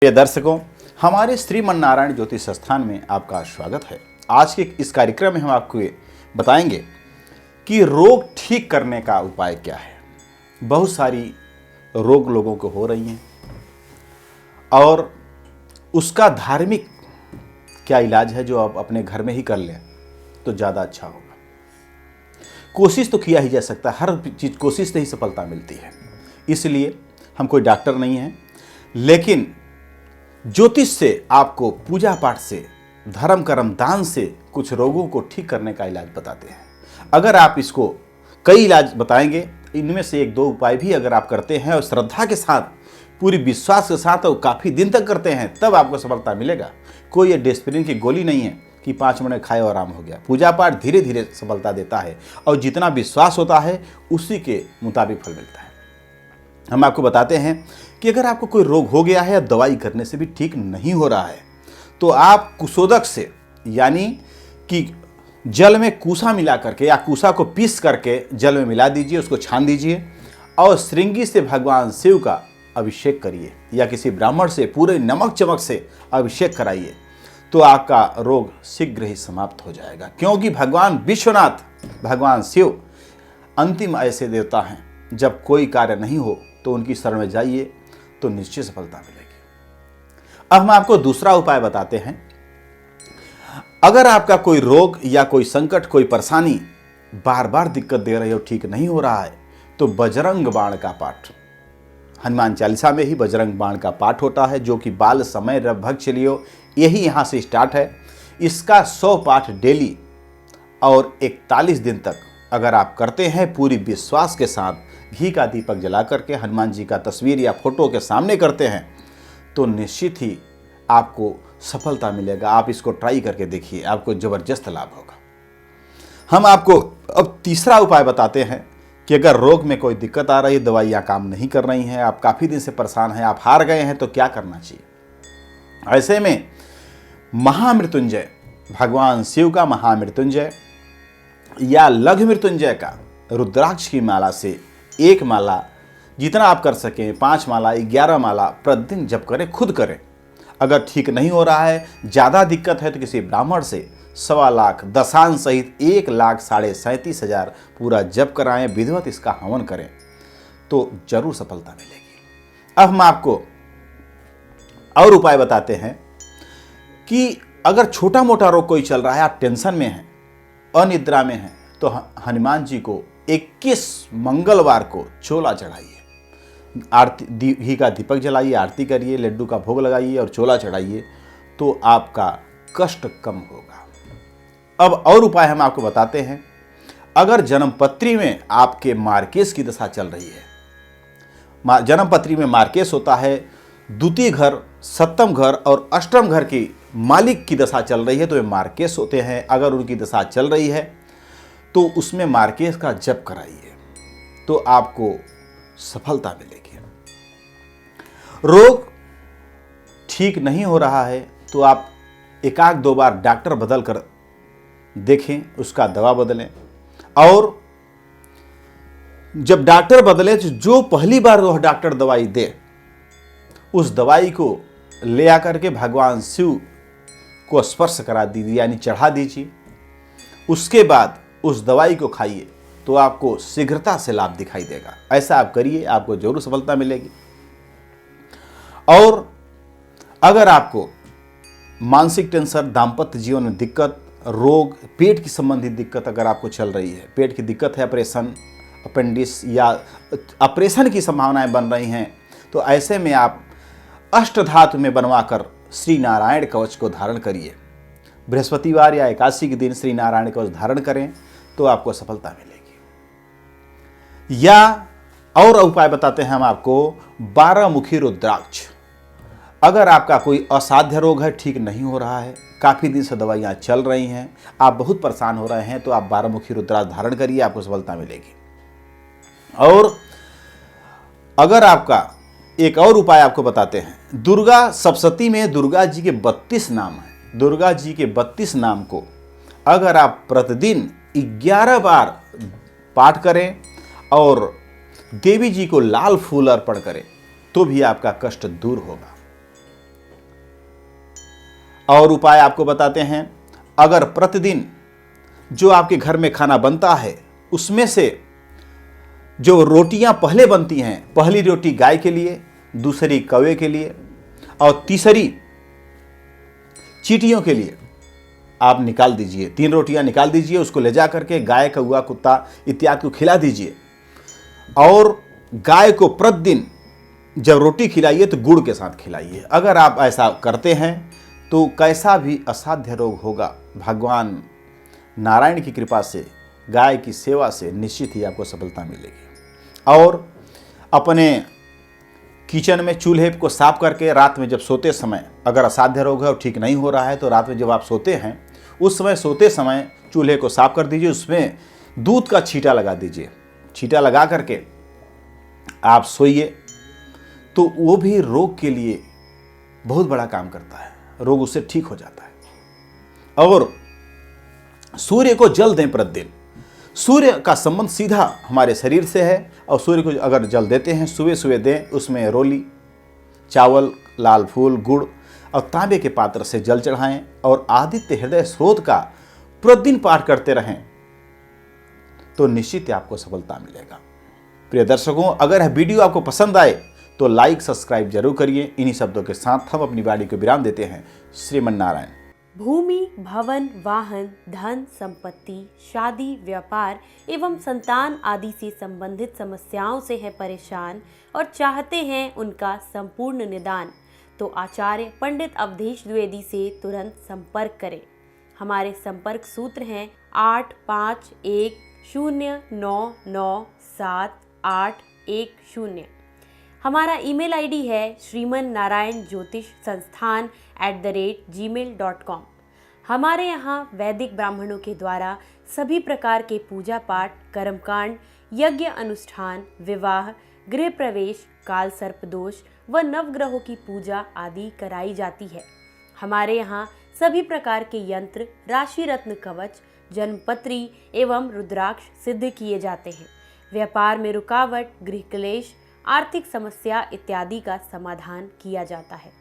प्रिय दर्शकों, हमारे श्रीमन नारायण ज्योतिष संस्थान में आपका स्वागत है। आज के इस कार्यक्रम में हम आपको बताएंगे कि रोग ठीक करने का उपाय क्या है। बहुत सारी रोग लोगों को हो रही हैं और उसका धार्मिक क्या इलाज है जो आप अपने घर में ही कर लें तो ज़्यादा अच्छा होगा। कोशिश तो किया ही जा सकता है, हर चीज़ कोशिश से ही सफलता मिलती है। इसलिए हम कोई डॉक्टर नहीं हैं, लेकिन ज्योतिष से आपको पूजा पाठ से, धर्म कर्म दान से कुछ रोगों को ठीक करने का इलाज बताते हैं। अगर आप इसको कई इलाज बताएंगे, इनमें से एक दो उपाय भी अगर आप करते हैं और श्रद्धा के साथ, पूरी विश्वास के साथ और काफ़ी दिन तक करते हैं, तब आपको सफलता मिलेगा। कोई ये डेस्पिरिन की गोली नहीं है कि 5 मिनट खाए और आराम हो गया। पूजा पाठ धीरे धीरे सफलता देता है और जितना विश्वास होता है उसी के मुताबिक फल मिलता है। हम आपको बताते हैं कि अगर आपको कोई रोग हो गया है और दवाई करने से भी ठीक नहीं हो रहा है, तो आप कुशोदक से, यानी कि जल में कूसा मिला करके या कूसा को पीस करके जल में मिला दीजिए, उसको छान दीजिए और श्रृंगी से भगवान शिव का अभिषेक करिए या किसी ब्राह्मण से पूरे नमक चमक से अभिषेक कराइए, तो आपका रोग शीघ्र ही समाप्त हो जाएगा। क्योंकि भगवान विश्वनाथ, भगवान शिव अंतिम ऐसे देवता हैं, जब कोई कार्य नहीं हो तो उनकी शरण में जाइए तो निश्चित सफलता मिलेगी। अब हम आपको दूसरा उपाय बताते हैं। अगर आपका कोई रोग या कोई संकट, कोई परेशानी बार बार दिक्कत दे रही हो, ठीक नहीं हो रहा है, तो बजरंग बाण का पाठ, हनुमान चालीसा में ही बजरंग बाण का पाठ होता है, जो कि बाल समय रव भग चलियो, यही यहाँ से स्टार्ट है। इसका 100 पाठ डेली और 41 दिन तक अगर आप करते हैं पूरी विश्वास के साथ, घी का दीपक जला करके हनुमान जी का तस्वीर या फोटो के सामने करते हैं, तो निश्चित ही आपको सफलता मिलेगा। आप इसको ट्राई करके देखिए, आपको ज़बरदस्त लाभ होगा। हम आपको अब तीसरा उपाय बताते हैं कि अगर रोग में कोई दिक्कत आ रही है, दवाइयाँ काम नहीं कर रही हैं, आप काफ़ी दिन से परेशान हैं, आप हार गए हैं, तो क्या करना चाहिए। ऐसे में महामृत्युंजय, भगवान शिव का महामृत्युंजय या लघु मृत्युंजय का रुद्राक्ष की माला से एक माला, जितना आप कर सकें, 5 माला, 11 माला प्रतिदिन जप करें, खुद करें। अगर ठीक नहीं हो रहा है, ज़्यादा दिक्कत है, तो किसी ब्राह्मण से 1.25 लाख दशांश सहित 1,37,500 पूरा जप कराएं, विधिवत इसका हवन करें, तो जरूर सफलता मिलेगी। अब हम आपको और उपाय बताते हैं कि अगर छोटा मोटा रोग कोई चल रहा है, आप टेंशन में हैं, अनिद्रा में हैं, तो हनुमान जी को 21 मंगलवार को चोला चढ़ाइए, आरती, घी का दीपक जलाइए, आरती करिए, लड्डू का भोग लगाइए और चोला चढ़ाइए, तो आपका कष्ट कम होगा। अब और उपाय हम आपको बताते हैं। अगर जन्मपत्री में आपके मार्केश की दशा चल रही है, जन्मपत्री में मार्केश होता है, द्वितीय घर, सप्तम घर और अष्टम घर की मालिक की दशा चल रही है, तो वे मार्केश होते हैं। अगर उनकी दशा चल रही है तो उसमें मार्केश का जप कराइए, तो आपको सफलता मिलेगी। रोग ठीक नहीं हो रहा है तो आप 1-2 बार डॉक्टर बदल कर देखें, उसका दवा बदलें, और जब डॉक्टर बदले तो जो पहली बार वह डॉक्टर दवाई दे, उस दवाई को ले आकर के भगवान शिव को स्पर्श करा दीजिए, यानी चढ़ा दीजिए। उसके बाद उस दवाई को खाइए, तो आपको शीघ्रता से लाभ दिखाई देगा। ऐसा आप करिए, आपको जरूर सफलता मिलेगी। और अगर आपको मानसिक टेंशन, दाम्पत्य जीवन में दिक्कत, रोग, पेट की संबंधित दिक्कत अगर आपको चल रही है, पेट की दिक्कत है, ऑपरेशन, अपेंडिक्स या ऑपरेशन की संभावनाएं बन रही हैं, तो ऐसे में आप अष्टधातु में बनवाकर श्री नारायण कवच को धारण करिए। बृहस्पतिवार या एकादशी के दिन श्री नारायण कवच धारण करें, तो आपको सफलता मिलेगी। या और उपाय बताते हैं हम आपको, 12 मुखी रुद्राक्ष। अगर आपका कोई असाध्य रोग है, ठीक नहीं हो रहा है, काफ़ी दिन से दवाइयाँ चल रही हैं, आप बहुत परेशान हो रहे हैं, तो आप 12 मुखी रुद्राक्ष धारण करिए, आपको सफलता मिलेगी। और अगर आपका एक और उपाय आपको बताते हैं, दुर्गा सप्तशती में दुर्गा जी के 32 नाम हैं। दुर्गा जी के 32 नाम को अगर आप प्रतिदिन 11 बार पाठ करें और देवी जी को लाल फूल अर्पण करें, तो भी आपका कष्ट दूर होगा। और उपाय आपको बताते हैं। अगर प्रतिदिन जो आपके घर में खाना बनता है उसमें से जो रोटियां पहले बनती हैं, पहली रोटी गाय के लिए, दूसरी कौवे के लिए और तीसरी चींटियों के लिए आप निकाल दीजिए। 3 रोटियां निकाल दीजिए, उसको ले जा करके गाय, कौवा, कुत्ता इत्यादि को खिला दीजिए। और गाय को प्रतिदिन जब रोटी खिलाइए तो गुड़ के साथ खिलाइए। अगर आप ऐसा करते हैं तो कैसा भी असाध्य रोग होगा, भगवान नारायण की कृपा से, गाय की सेवा से निश्चित ही आपको सफलता मिलेगी। और अपने किचन में चूल्हे को साफ करके रात में जब सोते समय, अगर असाध्य रोग है और ठीक नहीं हो रहा है तो रात में जब आप सोते हैं उस समय सोते समय चूल्हे को साफ कर दीजिए, उसमें दूध का छींटा लगा दीजिए। छींटा लगा करके आप सोइए तो वो भी रोग के लिए बहुत बड़ा काम करता है, रोग उससे ठीक हो जाता है। और सूर्य को जल दें प्रतिदिन। सूर्य का संबंध सीधा हमारे शरीर से है और सूर्य को अगर जल देते हैं सुबह सुबह दें, उसमें रोली, चावल, लाल फूल, गुड़ और तांबे के पात्र से जल चढ़ाएं और आदित्य हृदय स्रोत का प्रतिदिन पाठ करते रहें तो निश्चित ही आपको सफलता मिलेगा। प्रिय दर्शकों, अगर यह वीडियो आपको पसंद आए तो लाइक सब्सक्राइब जरूर करिए। इन्हीं शब्दों के साथ हम अपनी वाणी को विराम देते हैं। श्रीमन नारायण। भूमि, भवन, वाहन, धन, संपत्ति, शादी, व्यापार एवं संतान आदि से संबंधित समस्याओं से है परेशान और चाहते हैं उनका संपूर्ण निदान, तो आचार्य पंडित अवधेश द्विवेदी से तुरंत संपर्क करें। हमारे संपर्क सूत्र हैं 8510997810। हमारा ईमेल आईडी है shriman.narayan.jyotish-संस्थान@gmail.com। हमारे यहाँ वैदिक ब्राह्मणों के द्वारा सभी प्रकार के पूजा पाठ, कर्मकांड, यज्ञ अनुष्ठान, विवाह, गृह प्रवेश, काल सर्प दोष व नवग्रहों की पूजा आदि कराई जाती है। हमारे यहाँ सभी प्रकार के यंत्र, राशि रत्न कवच, जन्मपत्री एवं रुद्राक्ष सिद्ध किए जाते हैं। व्यापार में रुकावट, गृह क्लेश, आर्थिक समस्या इत्यादि का समाधान किया जाता है।